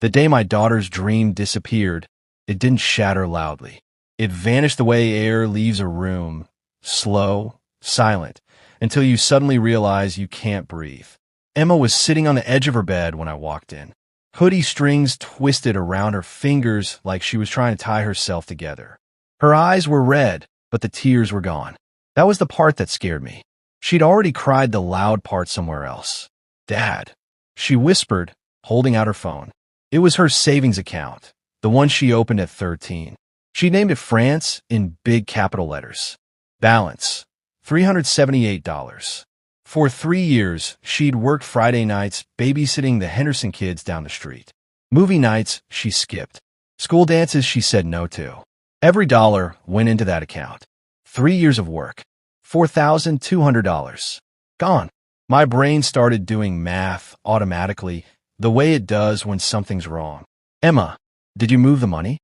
The day my daughter's dream disappeared, it didn't shatter loudly. It vanished the way air leaves a room, slow, silent, until you suddenly realize you can't breathe. Emma was sitting on the edge of her bed when I walked in. Hoodie strings twisted around her fingers like she was trying to tie herself together. Her eyes were red, but the tears were gone. That was the part that scared me. She'd already cried the loud part somewhere else. "Dad," she whispered, holding out her phone. It was her savings account, the one she opened at 13. She named it France in big capital letters. Balance, $378. For 3 years, she'd worked Friday nights babysitting the Henderson kids down the street. Movie nights, she skipped. School dances, she said no to. Every dollar went into that account. 3 years of work. $4,200. Gone. My brain started doing math automatically, the way it does when something's wrong. "Emma, did you move the money?"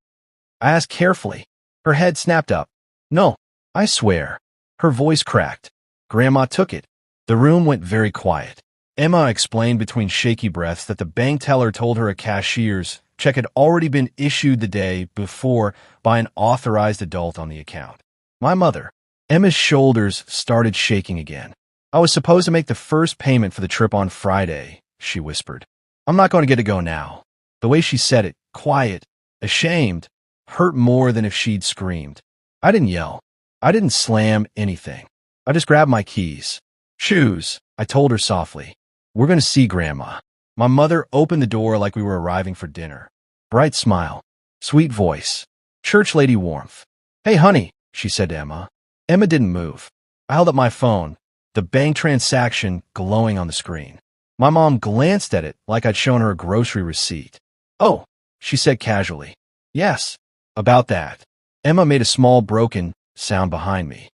I asked carefully. Her head snapped up. "No, I swear." Her voice cracked. "Grandma took it." The room went very quiet. Emma explained between shaky breaths that the bank teller told her a cashier's check had already been issued the day before by an authorized adult on the account. My mother. Emma's shoulders started shaking again. "I was supposed to make the first payment for the trip on Friday," she whispered. "I'm not going to get to go now." The way she said it, quiet, ashamed, hurt more than if she'd screamed. I didn't yell. I didn't slam anything. I just grabbed my keys. "Shoes," I told her softly. "We're going to see Grandma." My mother opened the door like we were arriving for dinner. Bright smile. Sweet voice. Church lady warmth. "Hey, honey," she said to Emma. Emma didn't move. I held up my phone, the bank transaction glowing on the screen. My mom glanced at it like I'd shown her a grocery receipt. "Oh," she said casually. "Yes, about that." Emma made a small broken sound behind me.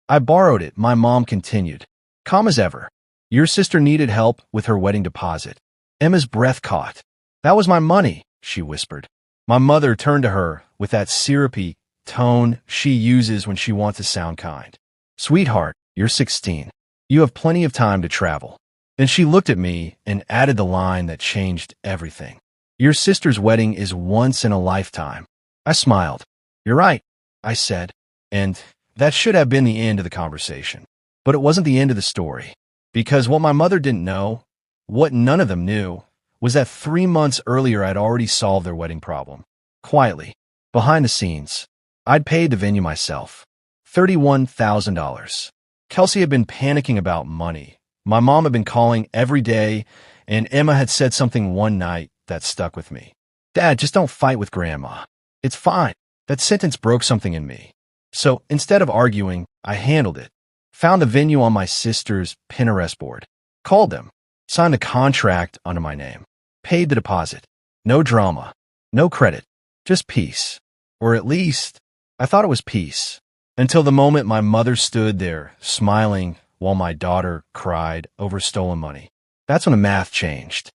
"I borrowed it," my mom continued, calm as ever. "Your sister needed help with her wedding deposit." Emma's breath caught. "That was my money," she whispered. My mother turned to her with that syrupy tone she uses when she wants to sound kind. "Sweetheart, you're 16. You have plenty of time to travel." Then she looked at me and added the line that changed everything. "Your sister's wedding is once in a lifetime." I smiled. "You're right," I said, and that should have been the end of the conversation. But it wasn't the end of the story, because what my mother didn't know, what none of them knew, was that 3 months earlier I'd already solved their wedding problem. Quietly, behind the scenes, I'd paid the venue myself. $31,000. Kelsey had been panicking about money. My mom had been calling every day, and Emma had said something one night that stuck with me. "Dad, just don't fight with Grandma. It's fine." That sentence broke something in me. So instead of arguing, I handled it. Found the venue on my sister's Pinterest board. Called them. Signed a contract under my name. Paid the deposit. No drama. No credit. Just peace. Or at least, I thought it was peace. Until the moment my mother stood there, smiling, while my daughter cried over stolen money. That's when the math changed.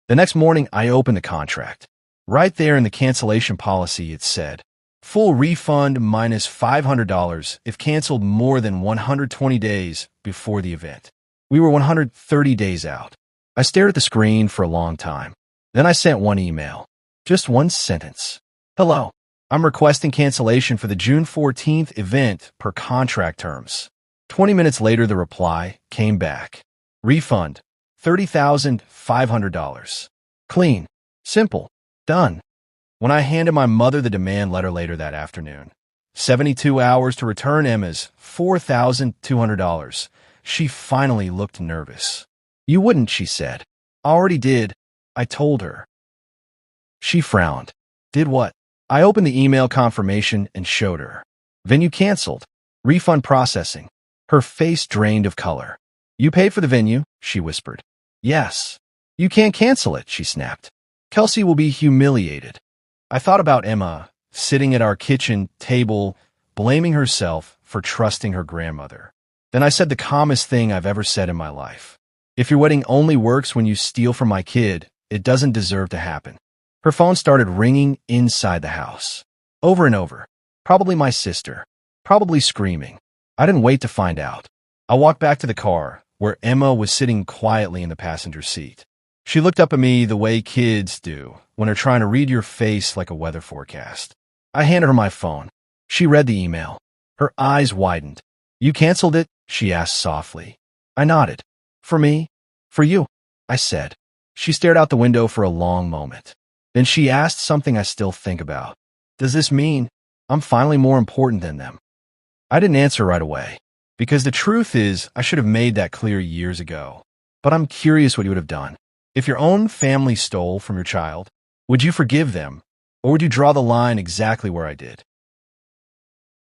The next morning, I opened the contract. Right there in the cancellation policy, it said, full refund minus $500 if canceled more than 120 days before the event. We were 130 days out. I stared at the screen for a long time. Then I sent one email. Just one sentence. "Hello. I'm requesting cancellation for the June 14th event per contract terms." 20 minutes later, the reply came back. Refund, $30,500. Clean. Simple. Done. When I handed my mother the demand letter later that afternoon, 72 hours to return Emma's $4,200, she finally looked nervous. "You wouldn't," she said. "I already did," I told her. She frowned. "Did what?" I opened the email confirmation and showed her. "Venue canceled. Refund processing." Her face drained of color. "You paid for the venue," she whispered. "Yes." "You can't cancel it," she snapped. "Kelsey will be humiliated." I thought about Emma, sitting at our kitchen table, blaming herself for trusting her grandmother. Then I said the calmest thing I've ever said in my life. "If your wedding only works when you steal from my kid, it doesn't deserve to happen." Her phone started ringing inside the house. Over and over. Probably my sister. Probably screaming. I didn't wait to find out. I walked back to the car, where Emma was sitting quietly in the passenger seat. She looked up at me the way kids do when they're trying to read your face like a weather forecast. I handed her my phone. She read the email. Her eyes widened. You canceled it? She asked softly. I nodded. For me? For you, I said. She stared out the window for a long moment. Then she asked something I still think about. Does this mean I'm finally more important than them? I didn't answer right away, because the truth is I should have made that clear years ago. But I'm curious what you would have done. If your own family stole from your child, would you forgive them, or would you draw the line exactly where I did?